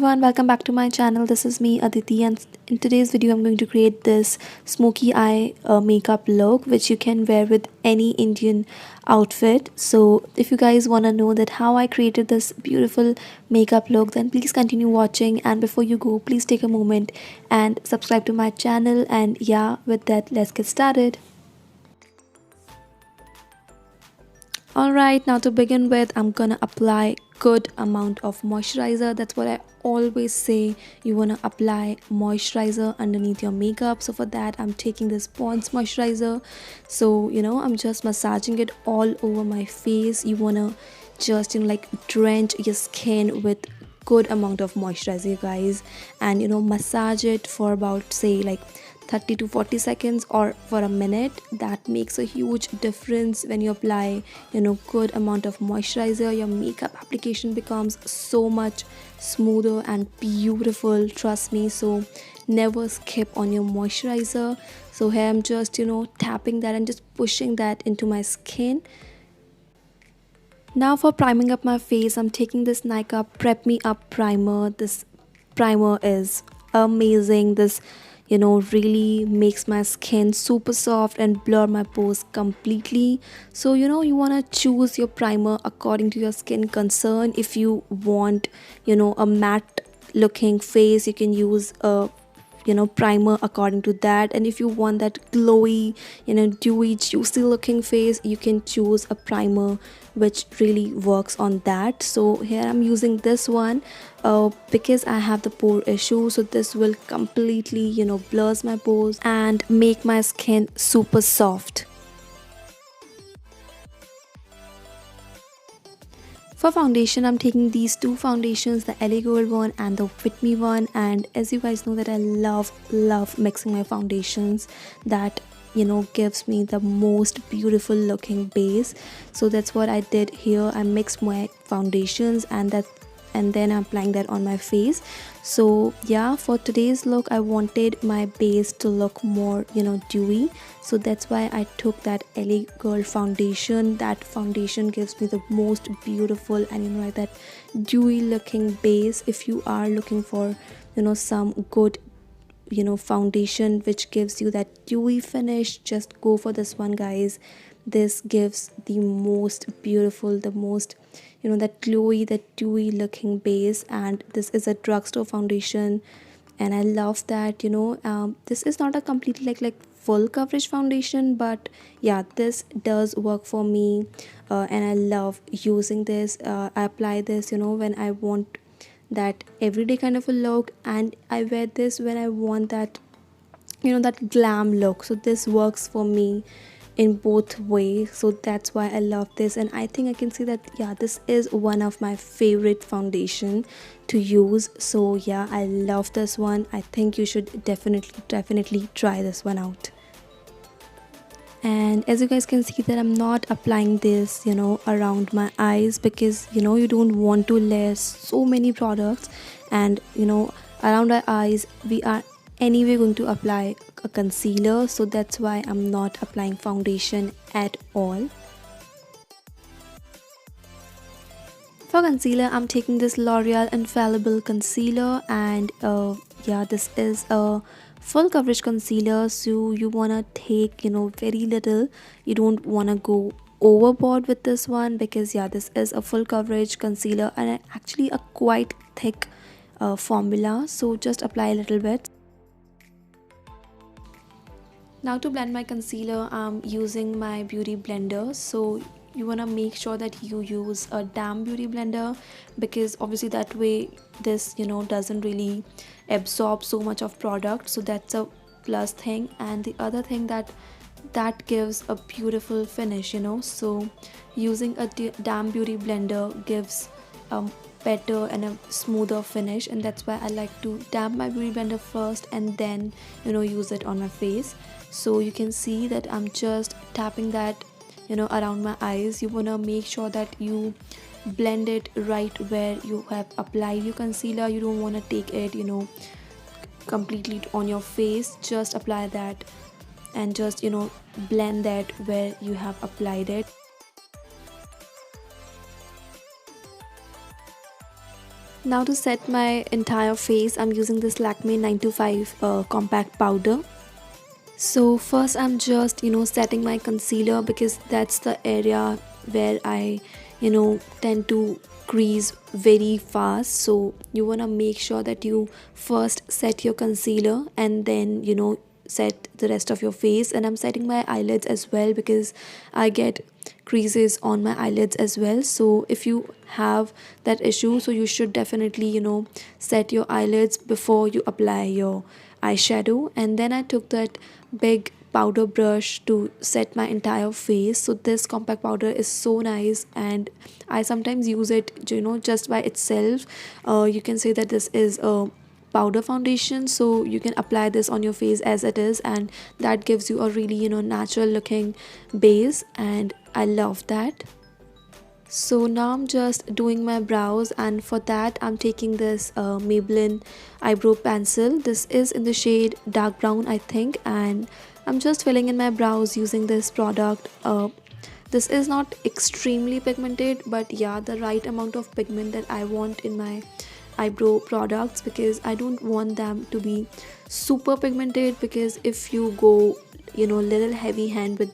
everyone, welcome back to my channel. This is me Aditi, and in today's video I'm going to create this smoky eye makeup look which you can wear with any Indian outfit. So if you guys want to know that how I created this beautiful makeup look, then please continue watching, and before you go, please take a moment and subscribe to my channel. And yeah, with that, let's get started. Alright, now to begin with, I'm gonna apply good amount of moisturizer. That's what I always say. You wanna apply moisturizer underneath your makeup. So for that, I'm taking this Pond's moisturizer. So I'm just massaging it all over my face. You wanna just like drench your skin with good amount of moisturizer, you guys, and massage it for about, say, like 30 to 40 seconds or for a minute. That makes a huge difference. When you apply good amount of moisturizer, your makeup application becomes so much smoother and beautiful, trust me. So never skip on your moisturizer. So here I'm just tapping that and just pushing that into my skin. Now for priming up my face, I'm taking this nykaa Prep Me Up primer. This primer is amazing. This really makes my skin super soft and blur my pores completely. So you want to choose your primer according to your skin concern. If you want a matte looking face, you can use a primer according to that, and if you want that glowy dewy juicy looking face, you can choose a primer which really works on that. So here I'm using this one because I have the pore issue, so this will completely blurs my pores and make my skin super soft. For foundation, I'm taking these two foundations, the LA Girl one and the Fit Me one. And as you guys know that I love mixing my foundations. That gives me the most beautiful looking base. So that's what I did here. I mixed my foundations and then I'm applying that on my face. So yeah, for today's look I wanted my base to look more dewy, so that's why I took that LA Girl foundation. That foundation gives me the most beautiful and like that dewy looking base. If you are looking for some good foundation which gives you that dewy finish, just go for this one, guys. This gives the most beautiful, the most that glowy, that dewy looking base, and this is a drugstore foundation and I love that. This is not a completely like full coverage foundation, but yeah, this does work for me, and I love using this. I apply this when I want that everyday kind of a look, and I wear this when I want that that glam look. So this works for me in both ways, so that's why I love this. And I think I can see that yeah, this is one of my favorite foundation to use. So yeah, I love this one. I think you should definitely try this one out. And as you guys can see that I'm not applying this around my eyes, because you don't want to layer so many products, and around our eyes we are anyway going to apply a concealer, so that's why I'm not applying foundation at all. For concealer, I'm taking this L'Oreal Infallible concealer, and yeah, this is a full coverage concealer, so you wanna take very little. You don't wanna go overboard with this one, because yeah, this is a full coverage concealer and actually a quite thick formula, so just apply a little bit. Now to blend my concealer, I'm using my beauty blender. So you want to make sure that you use a damp beauty blender, because obviously that way this doesn't really absorb so much of product, so that's a plus thing. And the other thing that gives a beautiful finish, so using a damp beauty blender gives better and a smoother finish, and that's why I like to damp my beauty blender first and then use it on my face. So you can see that I'm just tapping that around my eyes. You want to make sure that you blend it right where you have applied your concealer. You don't want to take it completely on your face. Just apply that and just blend that where you have applied it. Now to set my entire face, I'm using this Lakme 925 compact powder. So first I'm just setting my concealer, because that's the area where I tend to crease very fast. So you want to make sure that you first set your concealer and then set the rest of your face. And I'm setting my eyelids as well, because I get creases on my eyelids as well. So if you have that issue, so you should definitely set your eyelids before you apply your eyeshadow. And then I took that big powder brush to set my entire face. So this compact powder is so nice, and I sometimes use it just by itself. You can say that this is a powder foundation, so you can apply this on your face as it is, and that gives you a really natural looking base, and I love that. So now I'm just doing my brows, and for that I'm taking this Maybelline eyebrow pencil. This is in the shade dark brown, I think, and I'm just filling in my brows using this product. This is not extremely pigmented, but yeah, the right amount of pigment that I want in my eyebrow products, because I don't want them to be super pigmented, because if you go little heavy hand with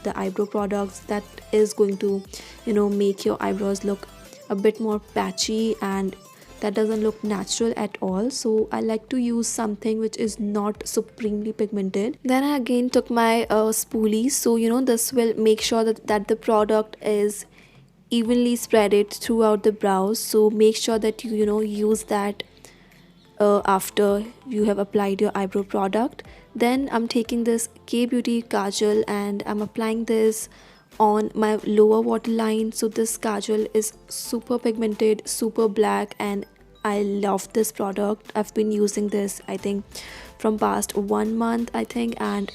the eyebrow products, that is going to make your eyebrows look a bit more patchy, and that doesn't look natural at all. So I like to use something which is not supremely pigmented. Then I again took my spoolie, so this will make sure that the product is evenly spread it throughout the brows. So make sure that you use that after you have applied your eyebrow product. Then I'm taking this K Beauty kajal and I'm applying this on my lower waterline. So this kajal is super pigmented, super black, and I love this product. I've been using this, I think, from past 1 month, I think, and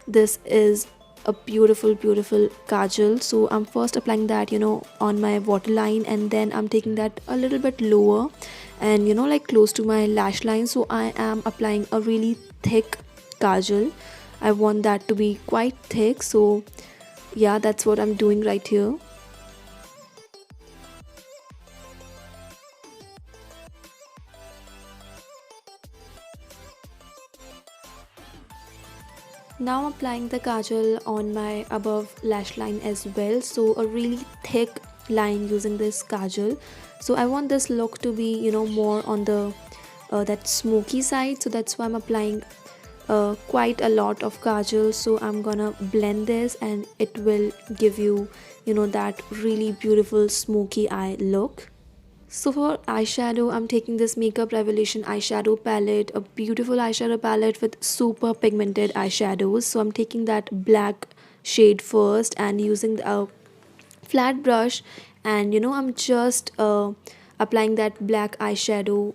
this is a beautiful kajal. So I'm first applying that on my waterline, and then I'm taking that a little bit lower and like close to my lash line. So I am applying a really thick kajal. I want that to be quite thick, so yeah, that's what I'm doing right here. Now I'm applying the kajal on my above lash line as well, so a really thick line using this kajal. So I want this look to be more on the that smoky side, so that's why I'm applying quite a lot of kajal. So I'm gonna blend this and it will give you that really beautiful smoky eye look. So for eyeshadow, I'm taking this Makeup Revolution eyeshadow palette, a beautiful eyeshadow palette with super pigmented eyeshadows. So I'm taking that black shade first and using a flat brush, and I'm just applying that black eyeshadow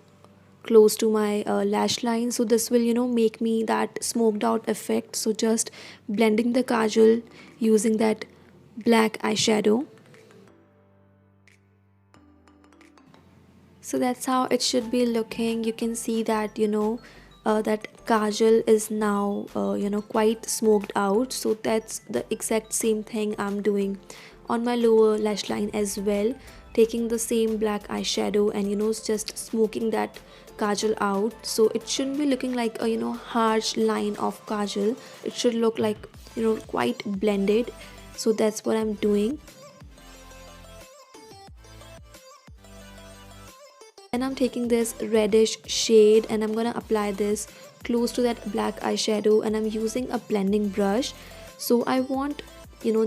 close to my lash line. So this will make me that smoked out effect. So just blending the kajal using that black eyeshadow. So that's how it should be looking. You can see that that kajal is now quite smoked out. So that's the exact same thing I'm doing on my lower lash line as well, taking the same black eyeshadow and just smoking that kajal out. So it shouldn't be looking like a harsh line of kajal. It should look like quite blended. So that's what I'm doing. And I'm taking this reddish shade and I'm gonna apply this close to that black eyeshadow, and I'm using a blending brush. So I want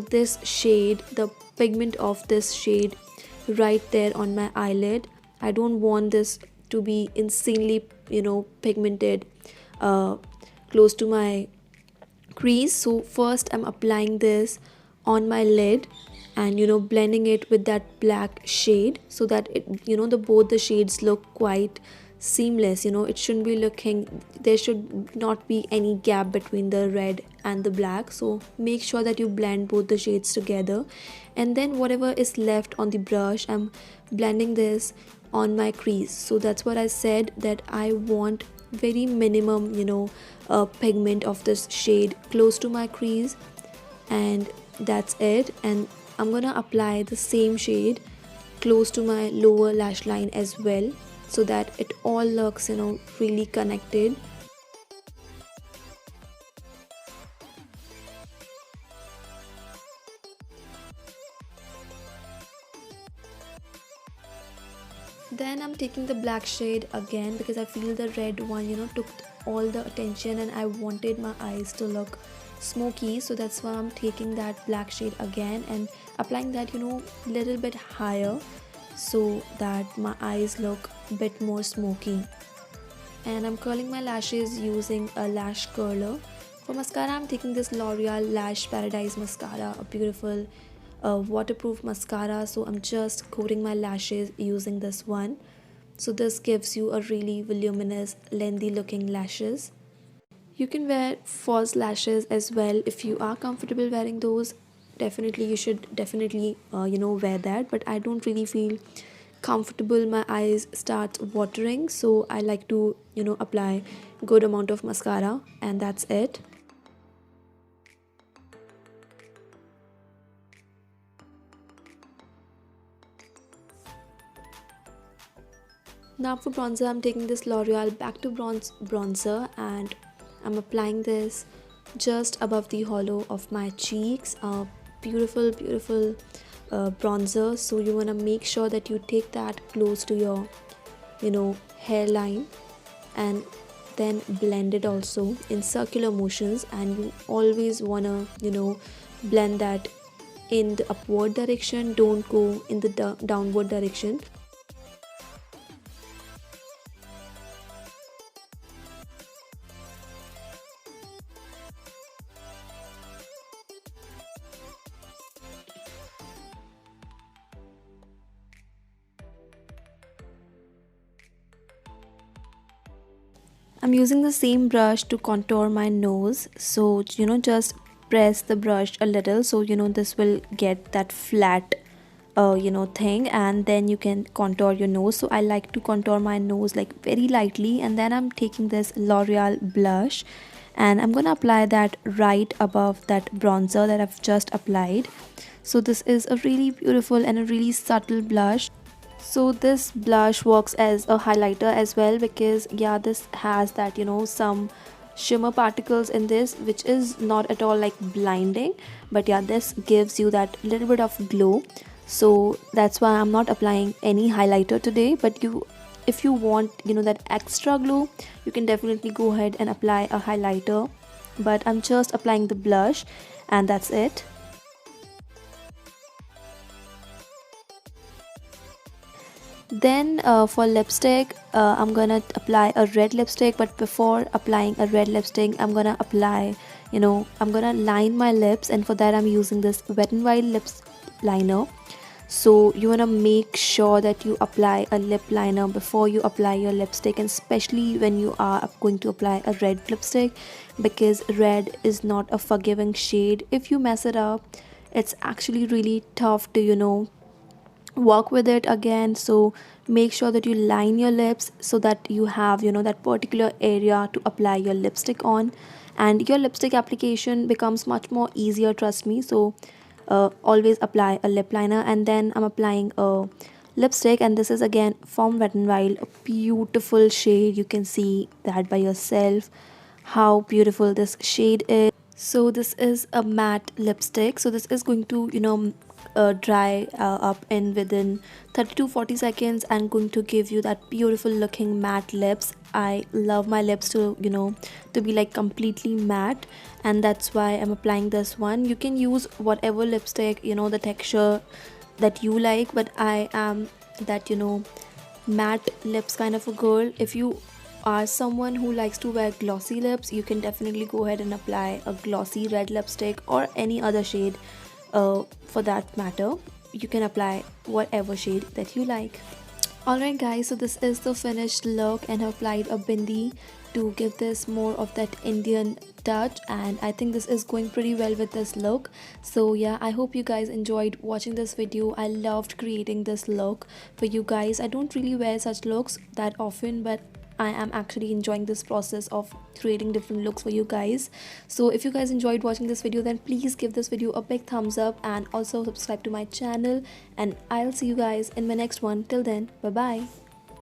this shade, the pigment of this shade right there on my eyelid. I don't want this to be insanely pigmented close to my crease. So first I'm applying this on my lid and blending it with that black shade, so that it the both the shades look quite seamless. It shouldn't be looking, there should not be any gap between the red and the black. So make sure that you blend both the shades together, and then whatever is left on the brush, I'm blending this on my crease. So that's what I said, that I want very minimum pigment of this shade close to my crease, and that's it. And I'm gonna apply the same shade close to my lower lash line as well. so that it all looks, really connected. Then I'm taking the black shade again because I feel the red one, took all the attention and I wanted my eyes to look smoky. So that's why I'm taking that black shade again and applying that, little bit higher so that my eyes look a bit more smoky. And I'm curling my lashes using a lash curler. For mascara, I'm taking this L'Oreal Lash Paradise Mascara, a beautiful waterproof mascara. So I'm just coating my lashes using this one. So this gives you a really voluminous, lengthy looking lashes. You can wear false lashes as well if you are comfortable wearing those. Definitely, you should definitely wear that. But I don't really feel comfortable. My eyes start watering, so I like to apply good amount of mascara, and that's it. Now for bronzer, I'm taking this L'Oreal Back to Bronze bronzer and I'm applying this just above the hollow of my cheeks. Beautiful, beautiful bronzer. So you want to make sure that you take that close to your, hairline, and then blend it also in circular motions. And you always want to, blend that in the upward direction. Don't go in the downward direction. I'm using the same brush to contour my nose. So, just press the brush a little so, this will get that flat, thing, and then you can contour your nose. So I like to contour my nose like very lightly, and then I'm taking this L'Oreal blush and I'm gonna apply that right above that bronzer that I've just applied. So this is a really beautiful and a really subtle blush. So this blush works as a highlighter as well because yeah, this has that some shimmer particles in this, which is not at all like blinding, but yeah, this gives you that little bit of glow. So that's why I'm not applying any highlighter today, but if you want that extra glow, you can definitely go ahead and apply a highlighter, but I'm just applying the blush and that's it. Then for lipstick, I'm gonna apply a red lipstick, but before applying a red lipstick, I'm gonna apply, I'm gonna line my lips, and for that I'm using this Wet n Wild lips liner. So you wanna make sure that you apply a lip liner before you apply your lipstick, and especially when you are going to apply a red lipstick, because red is not a forgiving shade. If you mess it up, it's actually really tough to work with it again. So make sure that you line your lips so that you have that particular area to apply your lipstick on, and your lipstick application becomes much more easier, trust me. So always apply a lip liner, and then I'm applying a lipstick, and this is again from Wet n Wild, a beautiful shade. You can see that by yourself how beautiful this shade is. So this is a matte lipstick, so this is going to dry up in within 30 to 40 seconds and going to give you that beautiful looking matte lips. I love my lips to to be like completely matte, and that's why I'm applying this one. You can use whatever lipstick, the texture that you like, but I am that matte lips kind of a girl. If you are someone who likes to wear glossy lips, you can definitely go ahead and apply a glossy red lipstick or any other shade. For that matter, you can apply whatever shade that you like. Alright guys, so this is the finished look, and I applied a bindi to give this more of that Indian touch, and I think this is going pretty well with this look. So yeah, I hope you guys enjoyed watching this video. I loved creating this look for you guys. I don't really wear such looks that often, but I am actually enjoying this process of creating different looks for you guys. So if you guys enjoyed watching this video, then please give this video a big thumbs up and also subscribe to my channel, and I'll see you guys in my next one. Till then, bye bye.